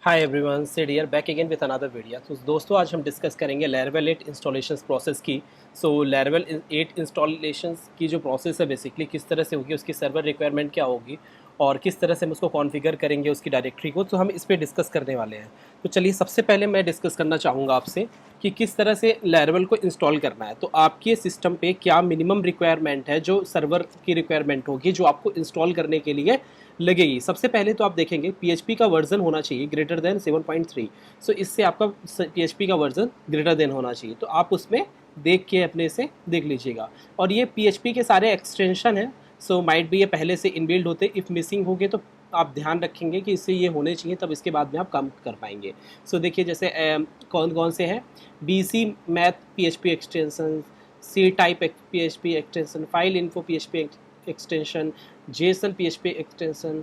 Hi everyone, Sid here back again with another video. तो दोस्तों आज हम डिस्कस करेंगे लैरावेल 8 इंस्टॉलेशंस प्रोसेस की। लैरावेल 8 इंस्टॉलेशंस की जो प्रोसेस है बेसिकली किस तरह से होगी, उसकी सर्वर रिक्वायरमेंट क्या होगी और किस तरह से हम उसको कॉन्फ़िगर करेंगे उसकी डायरेक्टरी को, तो हम इस पे डिस्कस करने वाले हैं। तो चलिए सबसे पहले मैं डिस्कस करना चाहूँगा आपसे कि किस तरह से लैरावेल को इंस्टॉल करना है। तो आपके सिस्टम पे क्या मिनिमम रिक्वायरमेंट है जो सर्वर की रिक्वायरमेंट होगी जो आपको इंस्टॉल करने के लिए लगेगी। सबसे पहले तो आप देखेंगे पीएचपी का वर्जन होना चाहिए ग्रेटर देन 7.3। इससे आपका पीएचपी का वर्जन ग्रेटर देन होना चाहिए, तो आप उसमें देख के अपने से देख लीजिएगा। और ये पीएचपी के सारे एक्सटेंशन हैं, माइट भी ये पहले से इनबिल्ड होते, इफ़ मिसिंग होंगे तो आप ध्यान रखेंगे कि इससे ये होने चाहिए, तब इसके बाद में आप काम कर पाएंगे। देखिए जैसे कौन कौन से हैं, BC math PHP extension, C type PHP extension, file info PHP extension, Jason PHP extension,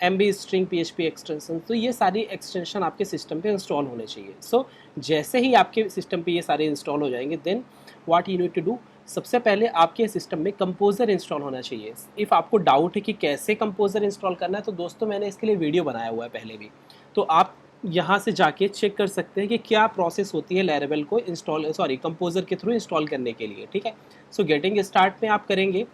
MB string PHP extension. तो ये सारी एक्सटेंशन आपके सिस्टम पे इंस्टॉल होने चाहिए। जैसे ही आपके सिस्टम पे ये सारे इंस्टॉल हो जाएंगे, then what you need to do, सबसे पहले आपके सिस्टम में कंपोजर इंस्टॉल होना चाहिए। इफ़ आपको डाउट है कि कैसे कंपोजर इंस्टॉल करना है, तो दोस्तों मैंने इसके लिए वीडियो बनाया हुआ है पहले भी, तो आप यहाँ से जाके चेक कर सकते हैं कि क्या प्रोसेस होती है लैरावेल को कंपोजर के थ्रू इंस्टॉल करने के लिए। ठीक है, गेटिंग स्टार्ट में आप करेंगे।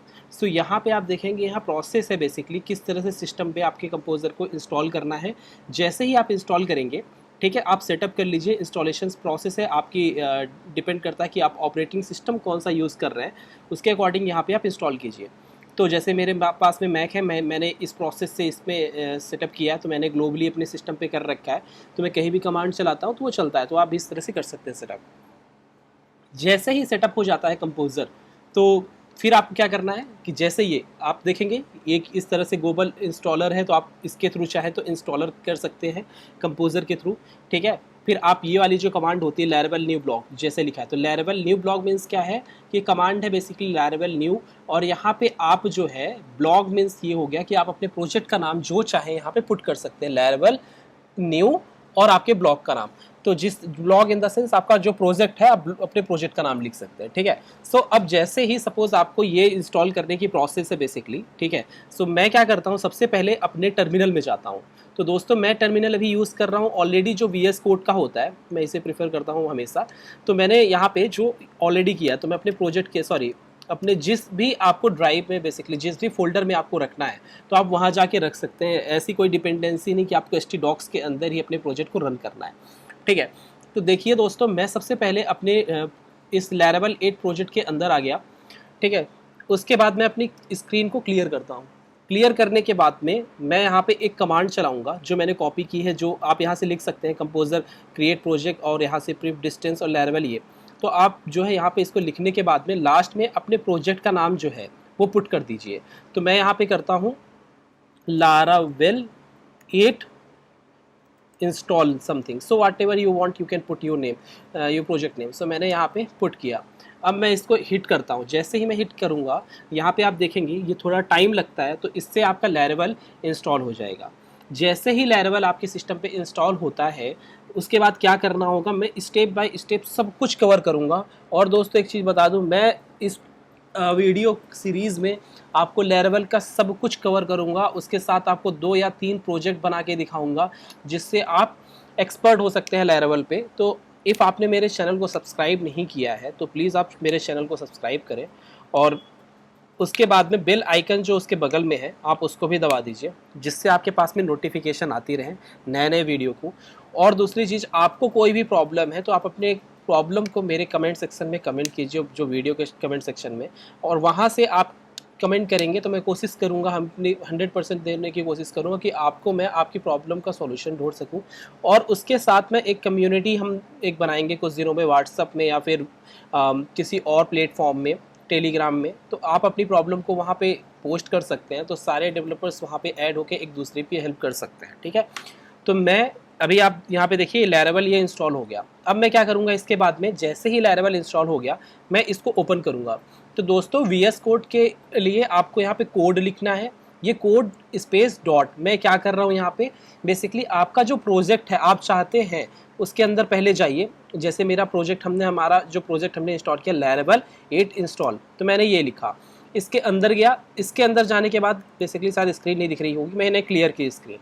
यहाँ पे आप देखेंगे, यहाँ प्रोसेस है बेसिकली किस तरह से सिस्टम पे आपके कंपोजर को इंस्टॉल करना है। जैसे ही आप इंस्टॉल करेंगे, ठीक है, आप सेटअप कर लीजिए। इंस्टॉलेशन प्रोसेस है आपकी, डिपेंड करता है कि आप ऑपरेटिंग सिस्टम कौन सा यूज़ कर रहे हैं, उसके अकॉर्डिंग यहाँ पे आप इंस्टॉल कीजिए। तो जैसे मेरे पास में मैक है, मैंने इस प्रोसेस से इसमें सेटअप किया है, तो मैंने ग्लोबली अपने सिस्टम पे कर रखा है, तो मैं कहीं भी कमांड चलाता हूँ तो वो चलता है। तो आप भी इस तरह से कर सकते हैं सेटअप। जैसे ही सेटअप हो जाता है कंपोजर, तो फिर आपको क्या करना है कि जैसे ये आप देखेंगे एक इस तरह से ग्लोबल इंस्टॉलर है, तो आप इसके थ्रू चाहे तो इंस्टॉलर कर सकते हैं कंपोजर के थ्रू। ठीक है, फिर आप ये वाली जो कमांड होती है लैरावेल न्यू ब्लॉक, जैसे लिखा है, तो लैरावेल न्यू ब्लॉक मीन्स क्या है कि कमांड है बेसिकली लैरावेल न्यू। और यहाँ पे आप जो है ब्लॉक मीन्स ये हो गया कि आप अपने प्रोजेक्ट का नाम जो चाहे यहाँ पे पुट कर सकते हैं, लैरावेल न्यू और आपके ब्लॉग का नाम। तो जिस ब्लॉग इन द सेंस आपका जो प्रोजेक्ट है, आप अपने प्रोजेक्ट का नाम लिख सकते हैं। ठीक है, अब जैसे ही सपोज आपको ये इंस्टॉल करने की प्रोसेस है बेसिकली, ठीक है, मैं क्या करता हूँ, सबसे पहले अपने टर्मिनल में जाता हूँ। तो दोस्तों मैं टर्मिनल अभी यूज़ कर रहा हूँ ऑलरेडी, जो VS कोड का होता है, मैं इसे प्रेफर करता हूँ हमेशा। तो मैंने यहाँ पे जो ऑलरेडी किया, तो मैं अपने प्रोजेक्ट के अपने जिस भी आपको ड्राइव में बेसिकली जिस भी फोल्डर में आपको रखना है, तो आप वहाँ जाके रख सकते हैं। ऐसी कोई डिपेंडेंसी नहीं कि आपको htdocs के अंदर ही अपने प्रोजेक्ट को रन करना है। ठीक है, तो देखिए दोस्तों, मैं सबसे पहले अपने इस लैरावेल 8 प्रोजेक्ट के अंदर आ गया। ठीक है, उसके बाद मैं अपनी स्क्रीन को क्लियर करता हूँ। क्लियर करने के बाद में मैं यहाँ पे एक कमांड चलाऊंगा जो मैंने कॉपी की है, जो आप यहाँ से लिख सकते हैं, कंपोजर क्रिएट प्रोजेक्ट और यहाँ से प्रिफ डिस्टेंस और लैरावेल। ये तो आप जो है यहाँ पे इसको लिखने के बाद में लास्ट में अपने प्रोजेक्ट का नाम जो है वो पुट कर दीजिए। तो मैं यहाँ पे करता हूँ laravel 8 install something, so whatever you want you can put your name, your project name। मैंने यहाँ पे पुट किया। अब मैं इसको हिट करता हूँ। जैसे ही मैं हिट करूँगा, यहाँ पे आप देखेंगे ये थोड़ा टाइम लगता है, तो इससे आपका लैरावेल इंस्टॉल हो जाएगा। जैसे ही लैरावेल आपके सिस्टम पे इंस्टॉल होता है, उसके बाद क्या करना होगा, मैं स्टेप बाय स्टेप सब कुछ कवर करूँगा। और दोस्तों एक चीज़ बता दूँ, मैं इस वीडियो सीरीज़ में आपको लैरावेल का सब कुछ कवर करूँगा, उसके साथ आपको 2 या 3 प्रोजेक्ट बना के दिखाऊँगा, जिससे आप एक्सपर्ट हो सकते हैं लैरावेल पे। तो इफ़ आपने मेरे चैनल को सब्सक्राइब नहीं किया है, तो प्लीज़ आप मेरे चैनल को सब्सक्राइब करें, और उसके बाद में बेल आइकन जो उसके बगल में है आप उसको भी दबा दीजिए, जिससे आपके पास में नोटिफिकेशन आती रहे नए नए वीडियो को। और दूसरी चीज़, आपको कोई भी प्रॉब्लम है तो आप अपने प्रॉब्लम को मेरे कमेंट सेक्शन में कमेंट कीजिए, जो वीडियो के कमेंट सेक्शन में, और वहाँ से आप कमेंट करेंगे तो मैं कोशिश करूँगा, हम अपनी 100% देने की कोशिश करूँगा कि आपको मैं आपकी प्रॉब्लम का सॉल्यूशन ढूंढ सकूँ। और उसके साथ में एक कम्युनिटी हम एक बनाएंगे कुछ दिनों में, व्हाट्सअप में या फिर किसी और प्लेटफॉर्म में, टेलीग्राम में। तो आप अपनी प्रॉब्लम को वहाँ पे पोस्ट कर सकते हैं, तो सारे डेवलपर्स वहाँ पे ऐड होकर एक दूसरे की हेल्प कर सकते हैं। ठीक है, तो मैं अभी आप यहाँ पे देखिए लैरावेल ये इंस्टॉल हो गया। अब मैं क्या करूँगा, इसके बाद में जैसे ही लैरावेल इंस्टॉल हो गया, मैं इसको ओपन करूँगा। तो दोस्तों VS कोड के लिए आपको यहाँ पे कोड लिखना है, ये कोड स्पेस डॉट। मैं क्या कर रहा हूँ यहाँ पे, बेसिकली आपका जो प्रोजेक्ट है आप चाहते हैं उसके अंदर पहले जाइए। जैसे मेरा प्रोजेक्ट, हमारा जो प्रोजेक्ट हमने इंस्टॉल किया लैरावेल 8 इंस्टॉल, तो मैंने ये लिखा, इसके अंदर गया। इसके अंदर जाने के बाद बेसिकली शायद स्क्रीन नहीं दिख रही होगी, मैंने क्लियर की स्क्रीन।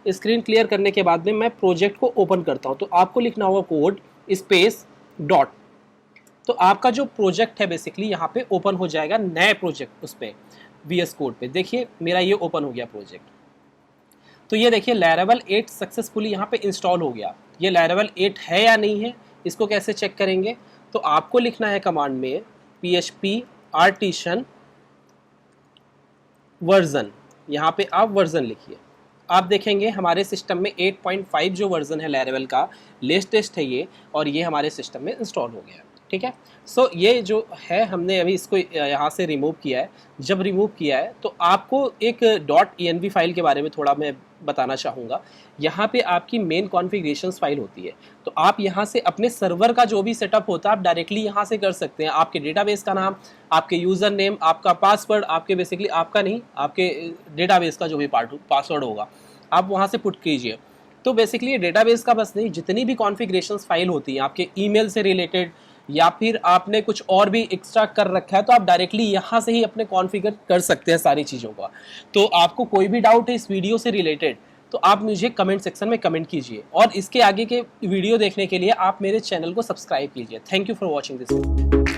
स्क्रीन क्लियर करने के बाद में मैं प्रोजेक्ट को ओपन करता हूँ। तो आपको लिखना होगा कोड स्पेस डॉट। तो आपका जो प्रोजेक्ट है बेसिकली यहाँ पे ओपन हो जाएगा, नए प्रोजेक्ट उस पर VS कोड पे। देखिए मेरा ये ओपन हो गया प्रोजेक्ट। तो ये देखिए Laravel 8 सक्सेसफुली यहाँ पे इंस्टॉल हो गया। ये Laravel 8 है या नहीं है, इसको कैसे चेक करेंगे? तो आपको लिखना है कमांड में PHP आर्टिसन वर्जन, यहाँ पे आप वर्जन लिखिए। आप देखेंगे हमारे सिस्टम में 8.5 जो वर्जन है Laravel का लेटेस्ट है ये, और ये हमारे सिस्टम में इंस्टॉल हो गया। ठीक है, सो ये जो है हमने अभी इसको यहाँ से रिमूव किया है। जब रिमूव किया है तो आपको एक .env फाइल के बारे में थोड़ा मैं बताना चाहूँगा। यहाँ पे आपकी मेन कॉन्फ़िगरेशंस फाइल होती है। तो आप यहाँ से अपने सर्वर का जो भी सेटअप होता है आप डायरेक्टली यहाँ से कर सकते हैं। आपके डेटाबेस का नाम, आपके यूज़र नेम, आपका पासवर्ड, आपके बेसिकली आपका नहीं, आपके डेटाबेस का जो भी पासवर्ड होगा आप वहाँ से पुट कीजिए। तो बेसिकली ये डेटाबेस का बस नहीं, जितनी भी कॉन्फ़िगरेशंस फाइल होती हैं आपके ईमेल से रिलेटेड, या फिर आपने कुछ और भी एक्स्ट्रा कर रखा है, तो आप डायरेक्टली यहाँ से ही अपने कॉन्फ़िगर कर सकते हैं सारी चीज़ों का। तो आपको कोई भी डाउट है इस वीडियो से रिलेटेड तो आप मुझे कमेंट सेक्शन में कमेंट कीजिए, और इसके आगे के वीडियो देखने के लिए आप मेरे चैनल को सब्सक्राइब कीजिए। Thank you for watching this.